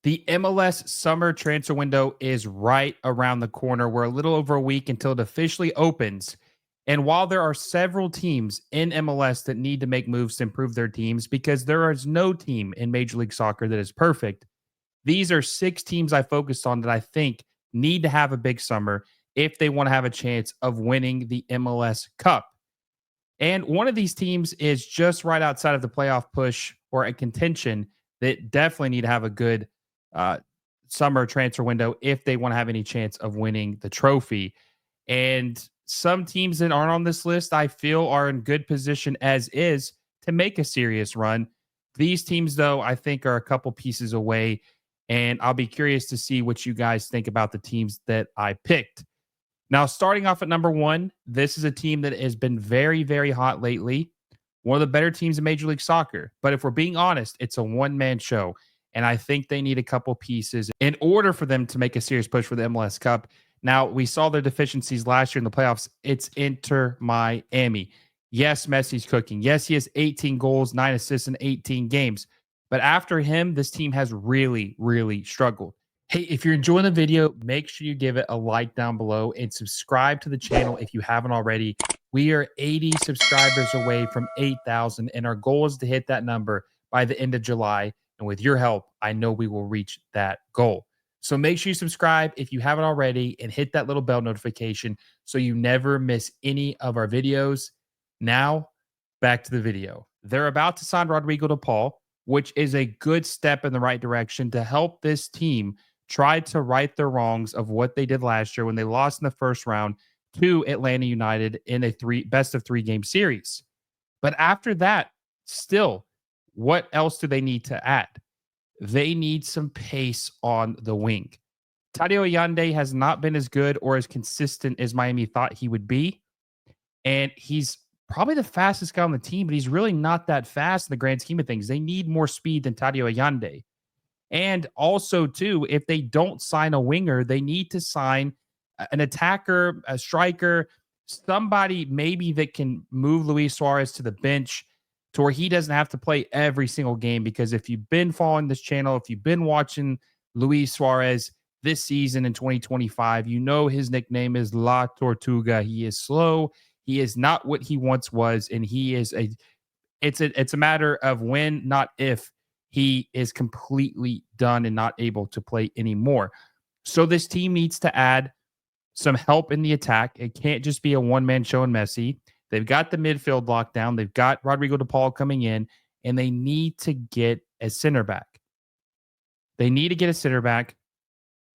The MLS summer transfer window is right around the corner. We're a little over a week until it officially opens. And while there are several teams in MLS that need to make moves to improve their teams, because there is no team in Major League Soccer that is perfect, these are six teams I focused on that I think need to have a big summer if they want to have a chance of winning the MLS Cup. And one of these teams is just right outside of the playoff push or a contention that definitely need to have a good uh, summer transfer window if they want to have any chance of winning the trophy. And some teams that aren't on this list, I feel, are in good position as is to make a serious run. These teams, though, I think are a couple pieces away. And I'll be curious to see what you guys think about the teams that I picked. Now, starting off at number one, this is a team that has been very, very hot lately. One of the better teams in Major League Soccer. But if we're being honest, it's a one-man show. And I think they need a couple pieces in order for them to make a serious push for the MLS Cup. Now, we saw their deficiencies last year in the playoffs. It's Inter Miami. Yes, Messi's cooking. Yes, he has 18 goals, 9 assists in 18 games. But after him, this team has really, really struggled. Hey, if you're enjoying the video, make sure you give it a like down below and subscribe to the channel if you haven't already. We are 80 subscribers away from 8,000, and our goal is to hit that number by the end of July. And with your help, I know we will reach that goal. So make sure you subscribe if you haven't already and hit that little bell notification so you never miss any of our videos. Now, back to the video. They're about to sign Rodrigo De Paul, which is a good step in the right direction to help this team try to right the wrongs of what they did last year when they lost in the first round to Atlanta United in a best of 3 game series. But after that, still, what else do they need to add? They need some pace on the wing. Tadio Ayande has not been as good or as consistent as Miami thought he would be. And he's probably the fastest guy on the team, but he's really not that fast in the grand scheme of things. They need more speed than Tadio Ayande. And also, too, if they don't sign a winger, they need to sign an attacker, a striker, somebody maybe that can move Luis Suarez to the bench to where he doesn't have to play every single game. Because if you've been following this channel, if you've been watching Luis Suarez this season in 2025, you know his nickname is La Tortuga. He is slow. He is not what he once was, and it's a matter of when, not if, he is completely done and not able to play anymore. So this team needs to add some help in the attack. It can't just be a one-man show in Messi. They've got the midfield locked down. They've got Rodrigo De Paul coming in, and they need to get a center back. They need to get a center back.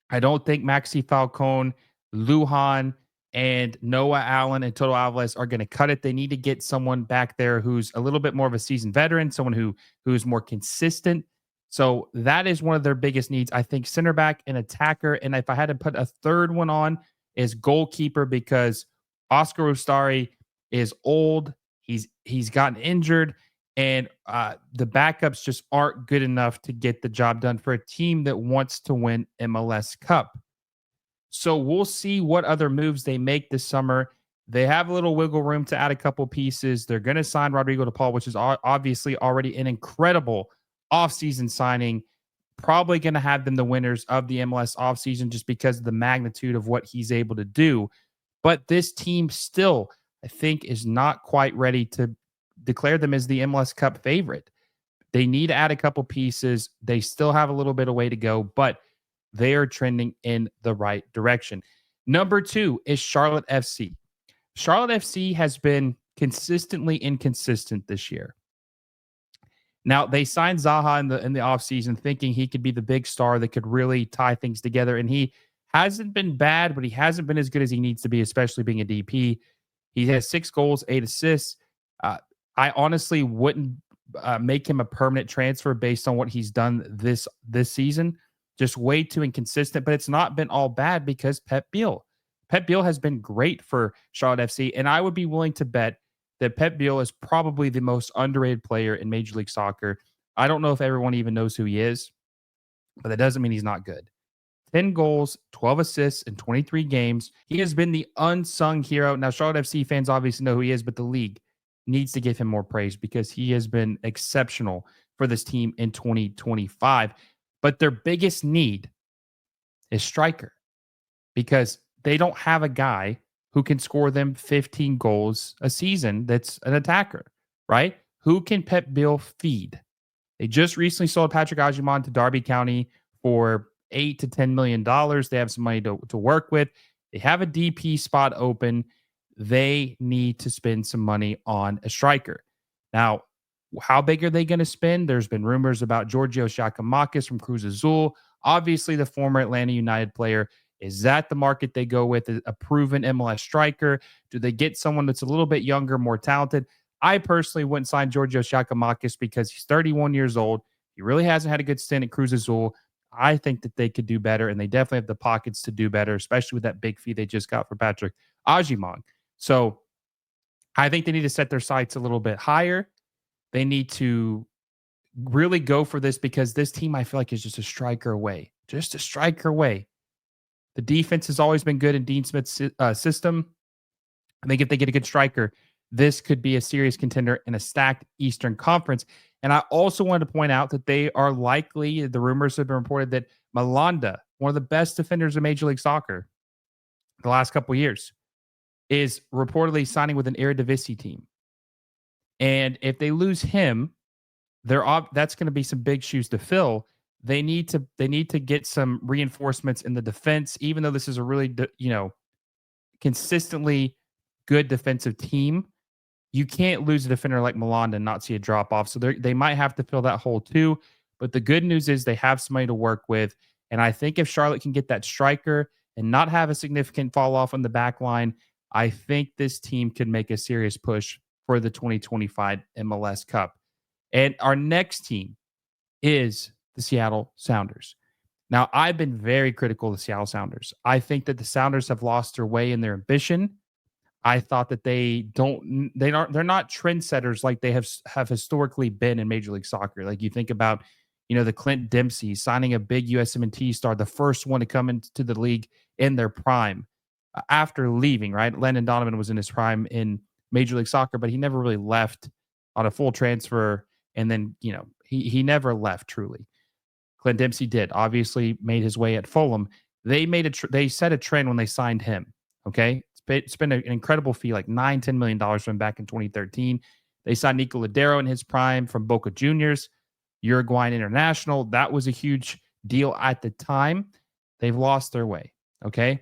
I don't think Maxi Falcone, Lujan, and Noah Allen and Toto Alvarez are going to cut it. They need to get someone back there who's a little bit more of a seasoned veteran, someone who's more consistent. So that is one of their biggest needs. I think center back and attacker. And if I had to put a third one on, is goalkeeper, because Oscar Ustari is old. He's gotten injured, and the backups just aren't good enough to get the job done for a team that wants to win MLS Cup. So we'll see what other moves they make this summer. They have a little wiggle room to add a couple pieces. They're going to sign Rodrigo De Paul, which is obviously already an incredible offseason signing. Probably going to have them the winners of the MLS offseason just because of the magnitude of what he's able to do. But this team still, I think, is not quite ready to declare them as the MLS Cup favorite. They need to add a couple pieces. They still have a little bit of way to go, but they are trending in the right direction. Number 2 is Charlotte FC. Charlotte FC has been consistently inconsistent this year. Now, they signed Zaha in the offseason thinking he could be the big star that could really tie things together, and he hasn't been bad, but he hasn't been as good as he needs to be, especially being a DP. He has 6 goals, 8 assists. I honestly wouldn't make him a permanent transfer based on what he's done this season. Just way too inconsistent, but it's not been all bad because Pep Biel has been great for Charlotte FC, and I would be willing to bet that Pep Biel is probably the most underrated player in Major League Soccer. I don't know if everyone even knows who he is, but that doesn't mean he's not good. 10 goals, 12 assists in 23 games. He has been the unsung hero. Now, Charlotte FC fans obviously know who he is, but the league needs to give him more praise because he has been exceptional for this team in 2025. But their biggest need is striker because they don't have a guy who can score them 15 goals a season that's an attacker, right? Who can Pep Bill feed? They just recently sold Patrick Agyemang to Derby County for $8 to $10 million. They have some money to work with. They have a DP spot open. They need to spend some money on a striker. Now, how big are they going to spend? There's been rumors about Giorgio Giacomakis from Cruz Azul. Obviously, the former Atlanta United player. Is that the market they go with? A proven MLS striker? Do they get someone that's a little bit younger, more talented? I personally wouldn't sign Giorgio Giacomakis because he's 31 years old. He really hasn't had a good stint at Cruz Azul. I think that they could do better, and they definitely have the pockets to do better, especially with that big fee they just got for Patrick Agyemang. So I think they need to set their sights a little bit higher. They need to really go for this because this team, I feel like, is just a striker away. Just a striker away. The defense has always been good in Dean Smith's system. I think if they get a good striker, this could be a serious contender in a stacked Eastern Conference. And I also wanted to point out that they are likely, the rumors have been reported that Malanda, one of the best defenders of Major League Soccer the last couple of years, is reportedly signing with an Eredivisie team. And if they lose him, that's going to be some big shoes to fill. They need to get some reinforcements in the defense, even though this is a really consistently good defensive team. You can't lose a defender like Milan and not see a drop off. So they might have to fill that hole too. But the good news is they have somebody to work with. And I think if Charlotte can get that striker and not have a significant fall off on the back line, I think this team could make a serious push for the 2025 MLS Cup. And our next team is the Seattle Sounders. Now, I've been very critical of the Seattle Sounders. I think that the Sounders have lost their way in their ambition. I thought that they're not trendsetters like they have historically been in Major League Soccer. Like you think about, the Clint Dempsey signing a big USMNT star, the first one to come into the league in their prime after leaving, right? Landon Donovan was in his prime in Major League Soccer, but he never really left on a full transfer. And then, he never left truly. Clint Dempsey did, obviously made his way at Fulham. They set a trend when they signed him. Okay. It's been an incredible fee, like $10 million from back in 2013. They signed Nico Ladero in his prime from Boca Juniors, Uruguayan International. That was a huge deal at the time. They've lost their way. Okay.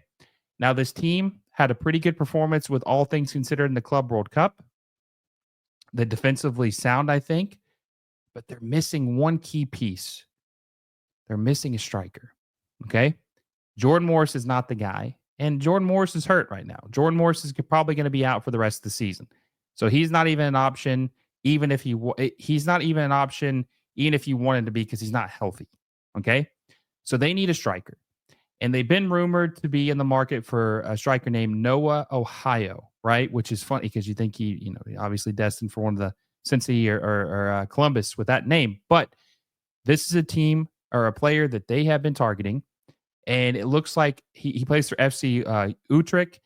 Now, this team had a pretty good performance with all things considered in the Club World Cup. They're defensively sound, I think, but they're missing one key piece. They're missing a striker. Okay. Jordan Morris is not the guy. And Jordan Morris is hurt right now. Jordan Morris is probably going to be out for the rest of the season. So he's not even an option, even if he's not even an option, even if you wanted to be, because he's not healthy. Okay. So they need a striker. And they've been rumored to be in the market for a striker named Noah Ohio, right? Which is funny because you think he obviously destined for one of the Cincy or Columbus with that name. But this is a team or a player that they have been targeting. And it looks like he plays for FC Utrecht,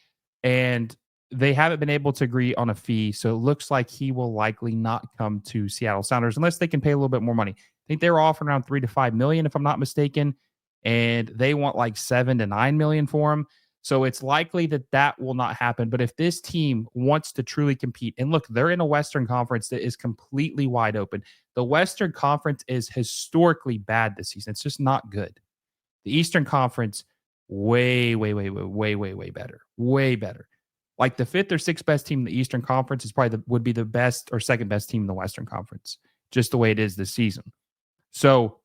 and they haven't been able to agree on a fee. So it looks like he will likely not come to Seattle Sounders unless they can pay a little bit more money. I think they were offering around $3 to $5 million, if I'm not mistaken, and they want like $7 to $9 million for him. So it's likely that will not happen. But if this team wants to truly compete, and look, they're in a Western Conference that is completely wide open. The Western Conference is historically bad this season. It's just not good. The Eastern Conference, way better. Way better. Like the fifth or sixth best team in the Eastern Conference would be the best or second best team in the Western Conference, just the way it is this season. So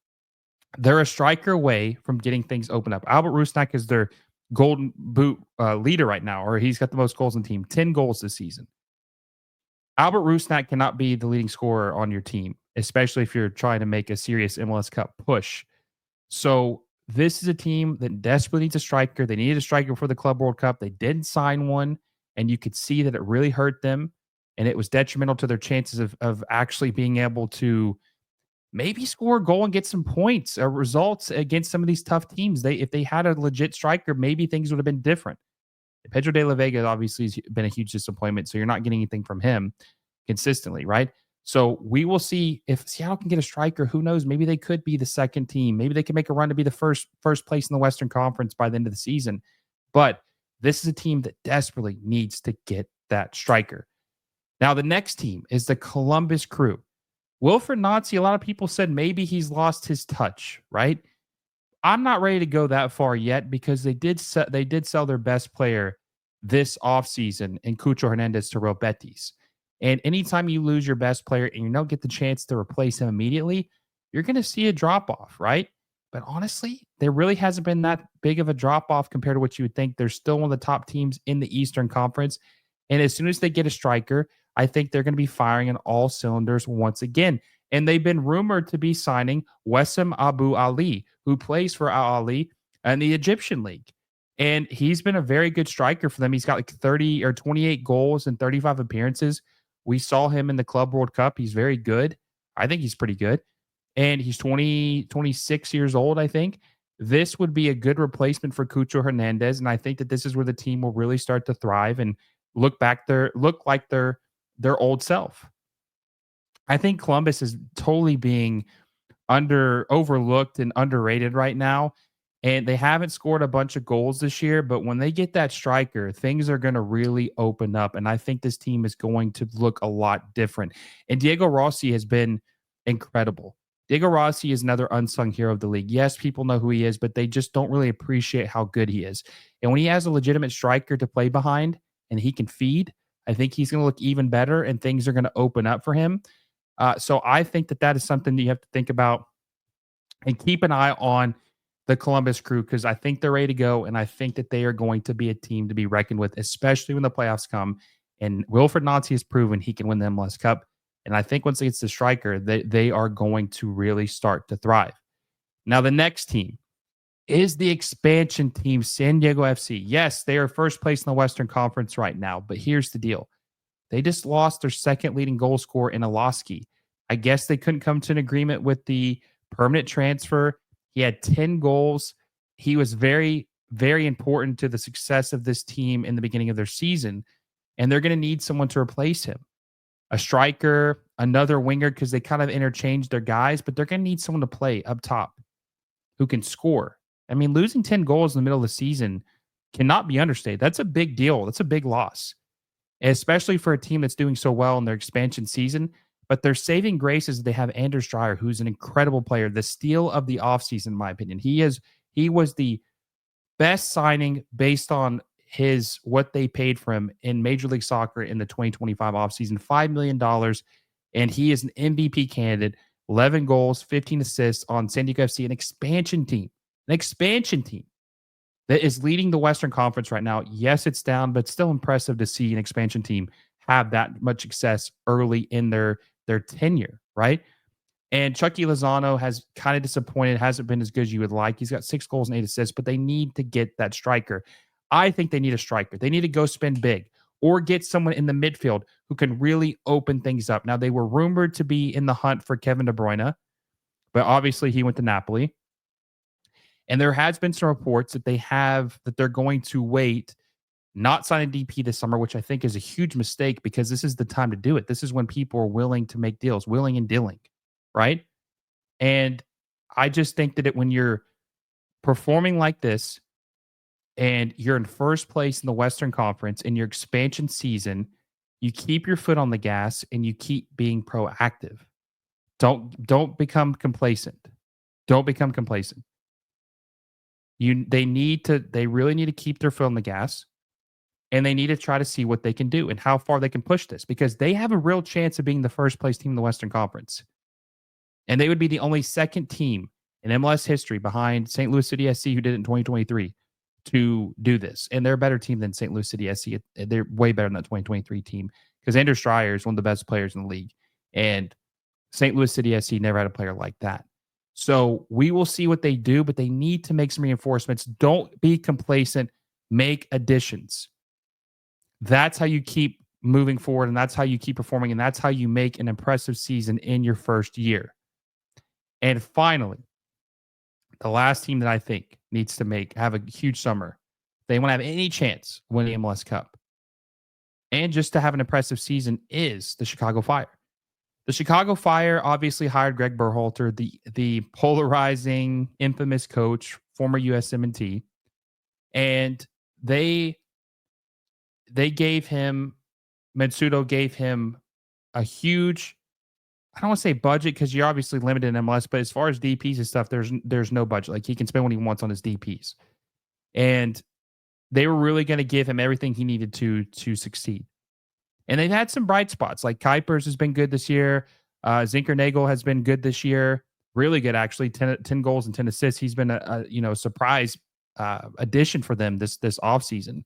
they're a striker away from getting things open up. Albert Rusnak is their Golden Boot leader right now, or he's got the most goals in the team, 10 goals this season. Albert Rusnak cannot be the leading scorer on your team, especially if you're trying to make a serious MLS Cup push. So this is a team that desperately needs a striker. They needed a striker for the Club World Cup. They didn't sign one, and you could see that it really hurt them, and it was detrimental to their chances of actually being able to maybe score a goal and get some points or results against some of these tough teams. If they had a legit striker, maybe things would have been different. Pedro de la Vega obviously has been a huge disappointment, so you're not getting anything from him consistently, right? So we will see if Seattle can get a striker. Who knows? Maybe they could be the second team. Maybe they can make a run to be the first place in the Western Conference by the end of the season. But this is a team that desperately needs to get that striker. Now, the next team is the Columbus Crew. Wilfred Nancy, a lot of people said maybe he's lost his touch, right? I'm not ready to go that far yet because they did sell their best player this offseason in Cucho Hernandez to Real Betis. And anytime you lose your best player and you don't get the chance to replace him immediately, you're going to see a drop off, right? But honestly, there really hasn't been that big of a drop off compared to what you would think. They're still one of the top teams in the Eastern Conference. And as soon as they get a striker, I think they're going to be firing on all cylinders once again. And they've been rumored to be signing Wessam Abu Ali, who plays for Al Ali and the Egyptian League. And he's been a very good striker for them. He's got like 30 or 28 goals and 35 appearances. We saw him in the Club World Cup. He's very good. I think he's pretty good. And he's 26 years old, I think. This would be a good replacement for Cucho Hernandez. And I think that this is where the team will really start to thrive and look like their old self. I think Columbus is totally being overlooked and underrated right now. And they haven't scored a bunch of goals this year, but when they get that striker, things are going to really open up. And I think this team is going to look a lot different. And Diego Rossi has been incredible. Diego Rossi is another unsung hero of the league. Yes, people know who he is, but they just don't really appreciate how good he is. And when he has a legitimate striker to play behind and he can feed, I think he's going to look even better and things are going to open up for him. So I think that is something that you have to think about and keep an eye on the Columbus Crew because I think they're ready to go, and I think that they are going to be a team to be reckoned with, especially when the playoffs come. And Wilfred Nancy has proven he can win the MLS Cup, and I think once it gets the striker, they are going to really start to thrive. Now, the next team is the expansion team, San Diego FC. Yes, they are first place in the Western Conference right now, but here's the deal. They just lost their second leading goal scorer in Alaski. I guess they couldn't come to an agreement with the permanent transfer. He had 10 goals. He was very, very important to the success of this team in the beginning of their season. And they're going to need someone to replace him. A striker, another winger, because they kind of interchanged their guys, but they're going to need someone to play up top who can score. I mean, losing 10 goals in the middle of the season cannot be understated. That's a big deal. That's a big loss, especially for a team that's doing so well in their expansion season. But their saving grace is they have Anders Dreyer, who's an incredible player, the steal of the offseason, in my opinion. He was the best signing based on what they paid for him in Major League Soccer in the 2025 offseason, $5 million. And he is an MVP candidate, 11 goals, 15 assists on San Diego FC, an expansion team that is leading the Western Conference right now. Yes, it's down, but still impressive to see an expansion team have that much success early in their tenure, right? And Chucky Lozano has kind of disappointed, hasn't been as good as you would like. He's got 6 goals and 8 assists, but they need to get that striker. I think they need a striker. They need to go spend big or get someone in the midfield who can really open things up. Now, they were rumored to be in the hunt for Kevin De Bruyne, but obviously he went to Napoli. And there has been some reports that they're going to wait, not sign a DP this summer, which I think is a huge mistake because this is the time to do it. This is when people are willing to make deals, willing and dealing, right? And I just think that when you're performing like this and you're in first place in the Western Conference in your expansion season, you keep your foot on the gas and you keep being proactive. Don't become complacent. Don't become complacent. They really need to keep their foot on the gas. And they need to try to see what they can do and how far they can push this because they have a real chance of being the first place team in the Western Conference. And they would be the only second team in MLS history behind St. Louis City SC, who did it in 2023, to do this. And they're a better team than St. Louis City SC. They're way better than that 2023 team because Anders Dreyer is one of the best players in the league. And St. Louis City SC never had a player like that. So we will see what they do, but they need to make some reinforcements. Don't be complacent. Make additions. That's how you keep moving forward, and that's how you keep performing, and that's how you make an impressive season in your first year. And finally, the last team that I think needs to have a huge summer, they want to have any chance of winning the MLS Cup, and just to have an impressive season is the Chicago Fire. The Chicago Fire obviously hired Greg Berhalter, the polarizing, infamous coach, former USMNT, and they they gave him Matsudo gave him a huge, I don't want to say budget because you're obviously limited in MLS, but as far as DPs and stuff, there's no budget. Like he can spend what he wants on his DPs, and they were really going to give him everything he needed to succeed. And they've had some bright spots. Like Kuipers has been good this year. Zinkernagel has been good this year. Really good, actually. 10 goals and 10 assists. He's been a surprise addition for them this offseason.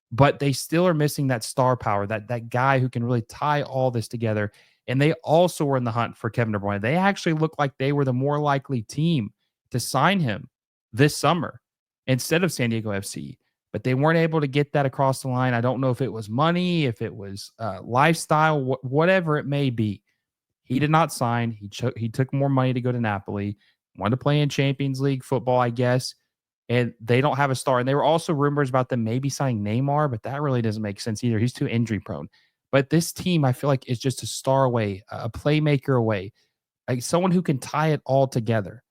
But they still are missing that star power, that guy who can really tie all this together. And they also were in the hunt for Kevin De Bruyne. They actually looked like they were the more likely team to sign him this summer instead of San Diego FC. But they weren't able to get that across the line. I don't know if it was money, if it was lifestyle, whatever it may be. He did not sign. He took more money to go to Napoli, wanted to play in Champions League football, I guess, and they don't have a star. And there were also rumors about them maybe signing Neymar, but that really doesn't make sense either. He's too injury prone. But this team, I feel like, is just a star away, a playmaker away, like someone who can tie it all together.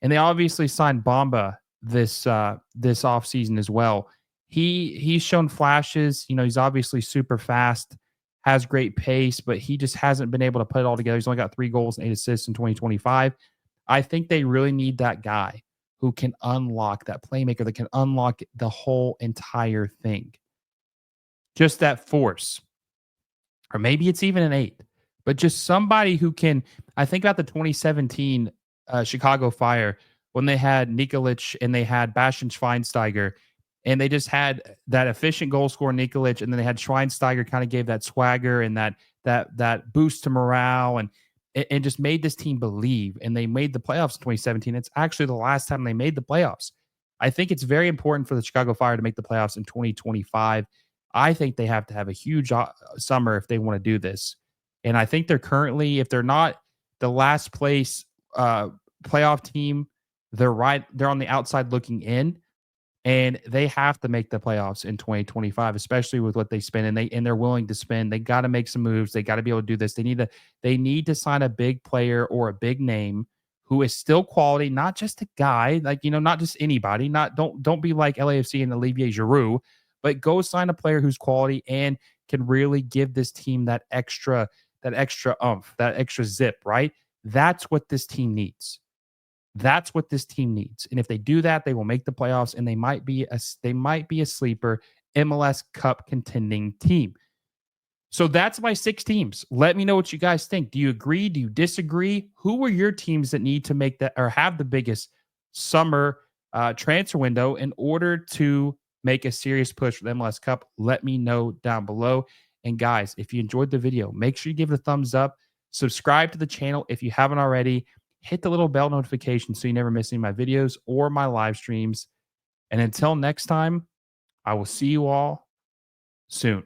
And they obviously signed Bamba this offseason as well. He's shown flashes. He's obviously super fast, has great pace, but he just hasn't been able to put it all together. He's only got 3 goals and 8 assists in 2025. I think they really need that guy who can unlock that playmaker that can unlock the whole entire thing. Just that force. Or maybe it's even an 8, but just somebody who can. I think about the 2017 Chicago Fire when they had Nikolic and they had Bastian Schweinsteiger, and they just had that efficient goal scorer Nikolic, and then they had Schweinsteiger kind of gave that swagger and that boost to morale and just made this team believe, and they made the playoffs in 2017. It's actually the last time they made the playoffs. I think it's very important for the Chicago Fire to make the playoffs in 2025. I think they have to have a huge summer if they want to do this. And I think they're currently, if they're not the last place playoff team, they're on the outside looking in, and they have to make the playoffs in 2025, especially with what they spend, and they're willing to spend. They got to make some moves. They got to be able to do this. They need to sign a big player or a big name who is still quality, not just a guy, like, not just anybody. Don't be like LAFC and Olivier Giroud, but go sign a player who's quality and can really give this team that extra oomph, that extra zip, right? That's what this team needs. That's what this team needs. And if they do that, they will make the playoffs, and they might be a sleeper MLS Cup contending team. So that's my 6 teams. Let me know what you guys think. Do you agree? Do you disagree? Who are your teams that need to make that or have the biggest summer transfer window in order to make a serious push for the MLS Cup? Let me know down below. And guys, if you enjoyed the video, make sure you give it a thumbs up. Subscribe to the channel if you haven't already. Hit the little bell notification so you never miss any of my videos or my live streams. And until next time, I will see you all soon.